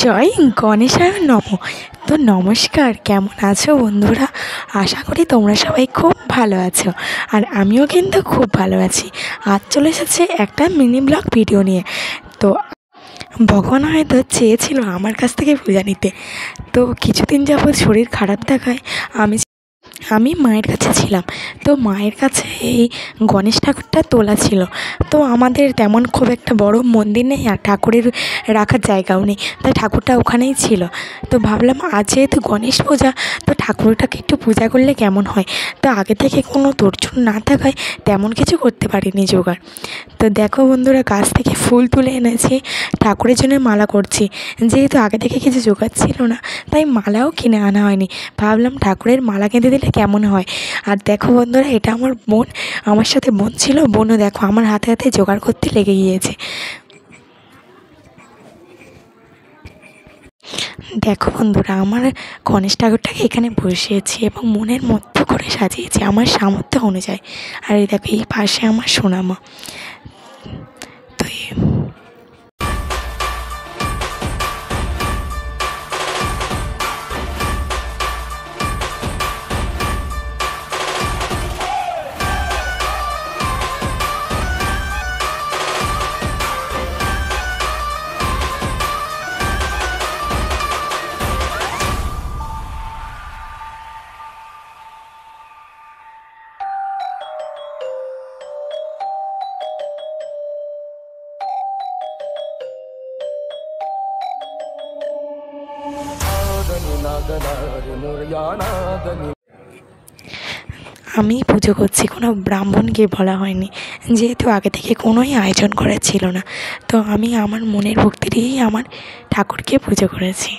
জয় গণেশায় নমঃ। তো নমস্কার, কেমন আছো বন্ধুরা? আশা করি তোমরা সবাই খুব ভালো আছো, আর আমিও কিন্তু খুব ভালো আছি। আজ চলে এসেছে একটা মিনি ব্লগ ভিডিও নিয়ে। তো ভগবান হয়তো চেয়েছিল আমার কাছ থেকে পূজা নিতে। তো কিছুদিন যাবৎ শরীর খারাপ থাকায় আমি মায়ের কাছে ছিলাম। তো মায়ের কাছে এই গণেশ ঠাকুরটা তোলা ছিল। তো আমাদের তেমন খুব একটা বড় মন্দির নেই, আর ঠাকুরের রাখার জায়গাও নেই, তাই ঠাকুরটা ওখানেই ছিল। তো ভাবলাম আজ যেহেতু গণেশ পূজা, তো ঠাকুরটাকে একটু পূজা করলে কেমন হয়। তো আগে থেকে কোনো তোড়জোড় না থাকায় তেমন কিছু করতে পারিনি জোগাড়। তো দেখো বন্ধুরা, গাছ থেকে ফুল তুলে এনেছি, ঠাকুরের জন্য মালা করছি। যেহেতু আগে থেকে কিছু জোগাড় ছিল না, তাই মালাও কিনে আনা হয়নি। ভাবলাম ঠাকুরের মালা কিনে দিলে কেমন হয়। আর দেখো বন্ধুরা, এটা আমার বোন, আমার সাথে বোন ছিল। বোনও দেখো আমার হাতে হাতে জোগাড় করতে লেগে গিয়েছে। দেখো বন্ধুরা, আমার গণেশ ঠাকুরটাকে এখানে বসিয়েছি এবং মনের মতো করে সাজিয়েছি আমার সামর্থ্য অনুযায়ী। আর এই দেখো, এই পাশে আমার সোনামা। তো আমি পুজো করছি, কোনো ব্রাহ্মণকে বলা হয়নি, যেহেতু আগে থেকে কোনোই আয়োজন করা ছিল না। তো আমি আমার মনের ভক্তি দিয়েই আমার ঠাকুরকে পুজো করেছি।